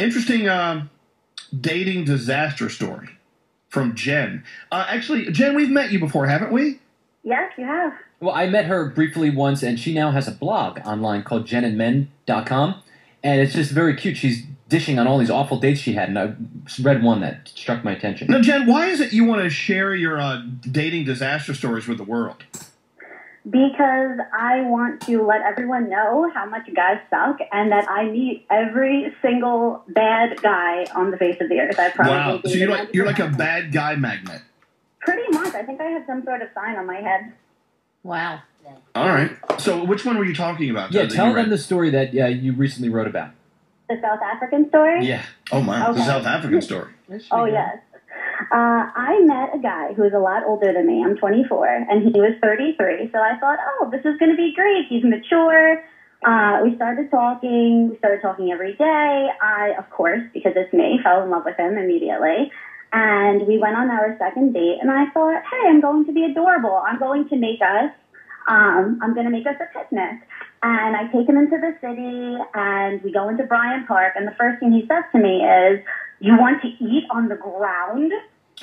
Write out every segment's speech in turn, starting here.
interesting dating disaster story from Jen. Actually, Jen, we've met you before, haven't we? Yes, you have. Well, I met her briefly once, and she now has a blog online called JenAndMen.com, and it's just very cute. She's dishing on all these awful dates she had, and I read one that struck my attention. Now, Jen, why is it you want to share your dating disaster stories with the world? Because I want to let everyone know how much guys suck and that I meet every single bad guy on the face of the earth. I probably Wow, so you're like a bad guy magnet. Pretty much. I think I have some sort of sign on my head. Wow. All right. So which one were you talking about? Yeah, tell them the story that you recently wrote about. The South African story? Yeah. Oh, my. Okay. The South African story. Oh, yes. I met a guy who was a lot older than me. I'm 24, and he was 33. So I thought, oh, this is going to be great. He's mature. We started talking. We started talking every day. I, of course, because it's me, fell in love with him immediately. And we went on our second date, and I thought, hey, I'm going to be adorable. I'm going to make us a picnic. And I take him into the city, and we go into Bryant Park, and the first thing he says to me is, you want to eat on the ground?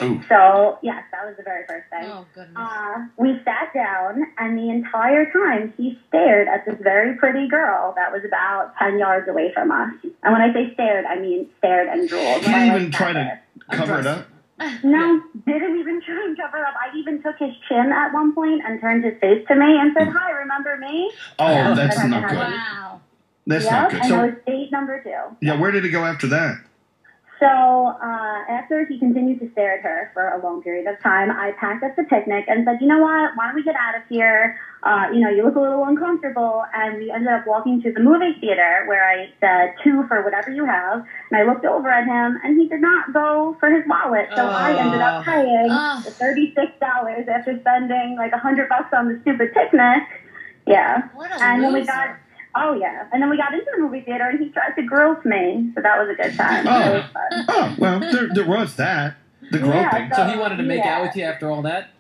Ooh. So, yes, that was the very first thing. Oh, goodness. We sat down, and the entire time he stared at this very pretty girl that was about 10 yards away from us. And when I say stared, I mean stared and drooled. He didn't even try to cover it up? No, didn't even try and cover up. I even took his chin at one point and turned his face to me and said, hi, remember me? Oh, that's not good. Wow. That's not good. And So, that was date number 2. yeah, where did it go after that? So after he continued to stare at her for a long period of time, I packed up the picnic and said, you know what, why don't we get out of here? You look a little uncomfortable. And we ended up walking to the movie theater where I said 2 for whatever you have. And I looked over at him and he did not go for his wallet. So I ended up paying the $36 after spending like $100 on the stupid picnic. Yeah. What a and then we loser. got... Oh, yeah. And then we got into the movie theater, and he tried to grope me, so that was a good time. Oh. It was fun. Oh, well, there was that. The groping. Yeah, So he wanted to make out with you after all that?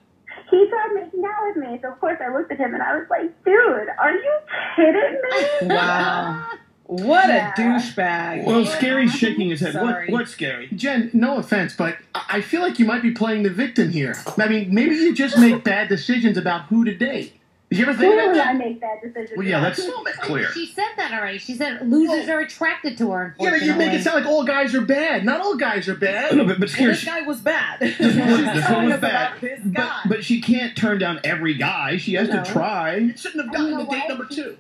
He tried making out with me, so of course I looked at him, and I was like, dude, are you kidding me? Wow. What Yeah. a douchebag. Well, Scary's shaking his head. Sorry. What's Scary? Jen, no offense, but I feel like you might be playing the victim here. I mean, maybe you just make bad decisions about who to date. Did you ever think about Clearly I that? make bad decisions. Well, yeah, that's clear. She said that already. She said losers are attracted to her, Yeah, but you make it sound like all guys are bad. Not all guys are bad. No, but Well, Scary, this guy was bad. this one Telling was us bad. about this guy. But she can't turn down every guy. She has No. to try. Shouldn't have gotten You know to date what? number 2.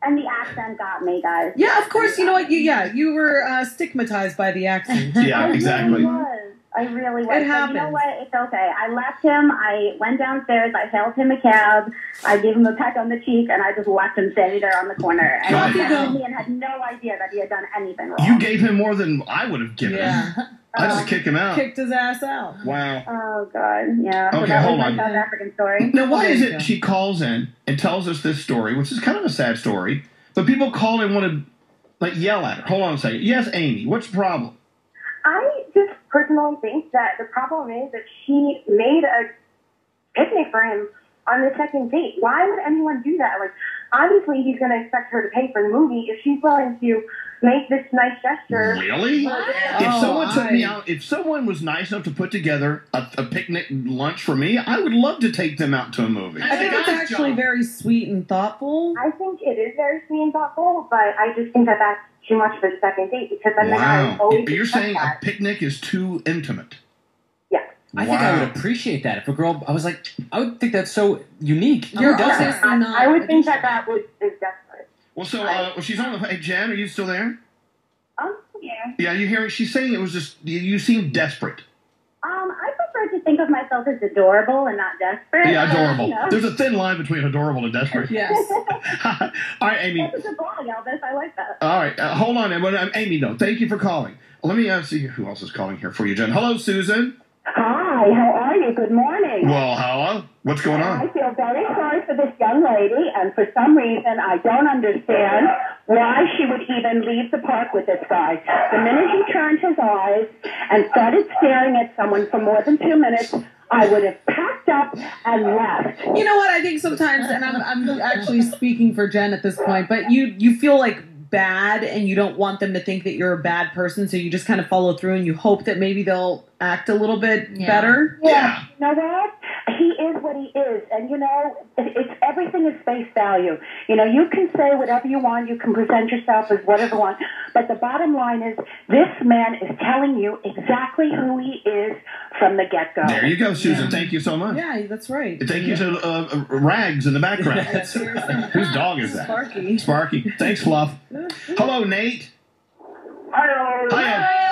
And the accent got me, guys. Yeah, of course. You know what? You were stigmatized by the accent. Yeah, exactly. I really was. It But you know happens. what? It's okay. I left him. I went downstairs. I hailed him a cab. I gave him a peck on the cheek, and I just left him standing there on the corner. And God. he looked at me and had no idea that he had done anything wrong. You gave him more than I would have given Yeah. him. I just kicked him out. Kicked his ass out. Wow. Oh, God. Yeah. So Okay, that hold was on. my South African story. Now, why There is you it go. she calls in and tells us this story, which is kind of a sad story, but people call and want to, like, yell at her? Hold on a second. Yes, Amy, what's the problem? I just personally think that the problem is that she made a picnic for him on the second date. Why would anyone do that? Like, obviously he's going to expect her to pay for the movie. If she's willing to make this nice gesture. Really? What? If someone took me out, if someone was nice enough to put together a picnic lunch for me, I would love to take them out to a movie. I think it's actually very sweet and thoughtful. I think it is very sweet and thoughtful, but I just think that that's too much for the second date because then the guy Wow. always You're expects saying a that. picnic is too intimate. Yeah. I think I would appreciate that. If a girl, I was like, I would think that's so unique. You're Who does that? obviously not. I would think that that is desperate. Well, so she's on the phone. Hey, Jen, are you still there? Yeah. Yeah, you hear it? She's saying it was just, you seem desperate. I prefer to think of myself as adorable and not desperate. Yeah, adorable. You know. There's a thin line between adorable and desperate. Yes. All right, Amy. That's a good blog, Elvis. I like that. All right, hold on. Amy, no, thank you for calling. Let me see who else is calling here for you, Jen. Hello, Susan. Hi, how are you? Good morning. Well, hello. What's going I on? feel very sorry for this young lady, and for some reason, I don't understand why she would even leave the park with this guy. The minute he turned his eyes and started staring at someone for more than 2 minutes, I would have packed up and left. You know what? I think sometimes, and I'm actually speaking for Jen at this point, but you feel like bad and you don't want them to think that you're a bad person, so you just kind of follow through and you hope that maybe they'll act a little bit better. Yeah. You know what? He is what he is. And, you know, it's everything is face value. You know, you can say whatever you want. You can present yourself as whatever you want. But the bottom line is this man is telling you exactly who he is from the get-go. There you go, Susan. Thank you so much. Yeah, that's right. Thank you to Rags in the background. Whose dog is that? Sparky. Sparky. Thanks, Fluff. Hello, Nate. Hello. Hi.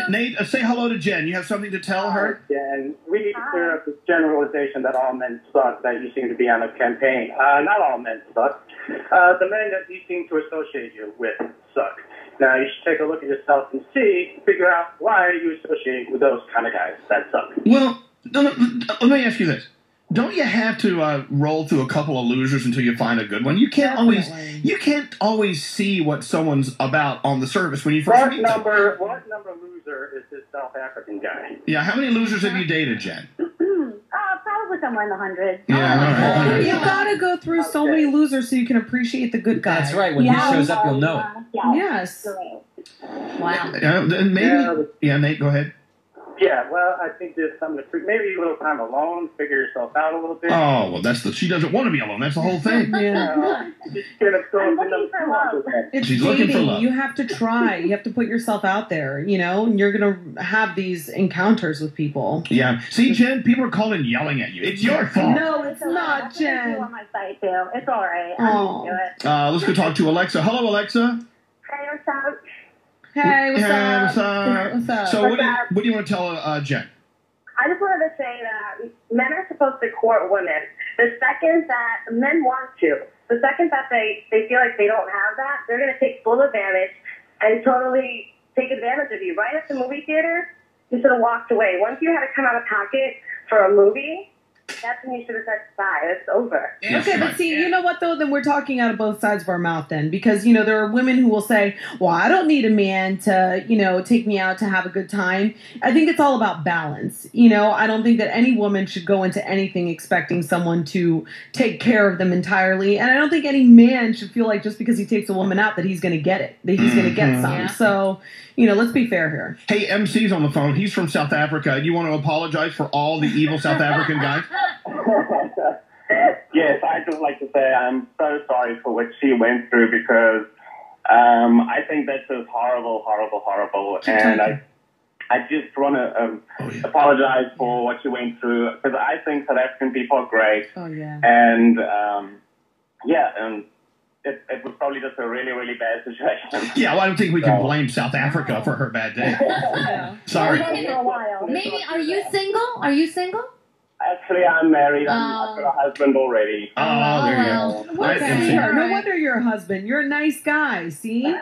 Nate, say hello to Jen. You have something to tell her? Jen, we need to clear up this generalization that all men suck that you seem to be on a campaign. Not all men suck. The men that you seem to associate you with suck. Now, you should take a look at yourself and figure out why you associate with those kind of guys that suck. Well, let me ask you this. Don't you have to roll through a couple of losers until you find a good one? You can't always see what someone's about on the surface when you first meet them. What number loser is this South African guy? Yeah, how many losers have you dated, Jen? Probably somewhere in the hundreds. Yeah, all right. You gotta go through so many losers so you can appreciate the good guy. That's right. When he shows up, you'll know it. Yes. Wow. Maybe. Nate, go ahead. Yeah, well, I think there's something to maybe a little time alone, figure yourself out a little bit. Oh, well, she doesn't want to be alone. That's the whole thing. Yeah. I'm looking for love. It's She's dating. looking for love. You have to try. You have to put yourself out there, you know, and you're going to have these encounters with people. Yeah. See, Jen, people are calling and yelling at you. It's your fault. No, it's not, Jen. On my site too. It's all right. I'm used to it. Let's go talk to Alexa. Hello, Alexa. Hey, what's up? Hey, what's up? What's up? What's up? So, what do you want to tell Jen? I just wanted to say that men are supposed to court women. The second that men want to, the second that they feel like they don't have that, they're going to take full advantage and totally take advantage of you. Right at the movie theater, you should have walked away. Once you had to come out of pocket for a movie, that's when you should have said bye. It's over. Okay, but see, you know what, though? Then we're talking out of both sides of our mouth then. Because, you know, there are women who will say, well, I don't need a man to, you know, take me out to have a good time. I think it's all about balance. You know, I don't think that any woman should go into anything expecting someone to take care of them entirely. And I don't think any man should feel like just because he takes a woman out that he's going to get it, that he's going to get some. Yeah. So, you know, let's be fair here. Hey, MC's on the phone. He's from South Africa. You want to apologize for all the evil South African guys? Yes, I'd just like to say I'm so sorry for what she went through because I think that's just horrible. And I just want to apologize for what she went through because I think South African people are great. Oh, yeah. And, it was probably just a really, really bad situation. Yeah, well, I don't think we can blame South Africa for her bad day. Yeah. Sorry. Maybe, are you single? Are you single? Actually, I'm married. I've got a husband already. Oh, there you go. Okay. No wonder you're a husband. You're a nice guy. See?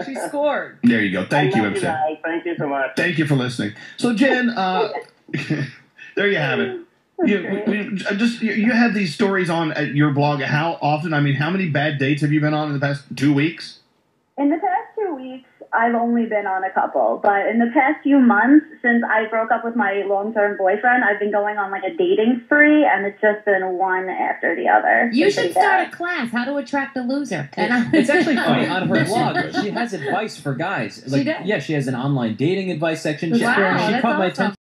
She scored. There you go. Thank you, MC. Guys. Thank you so much. Thank you for listening. So, Jen, there you have it. You have these stories on at your blog. How often? I mean, how many bad dates have you been on in the past 2 weeks? In the past 2 weeks, I've only been on a couple, but in the past few months, since I broke up with my long-term boyfriend, I've been going on like a dating spree, and it's just been one after the other. You should start a class, how to attract a loser. It's actually funny, on her blog, she has advice for guys. Like, She does? Yeah, she has an online dating advice section. Wow, She that's caught my awesome. attention.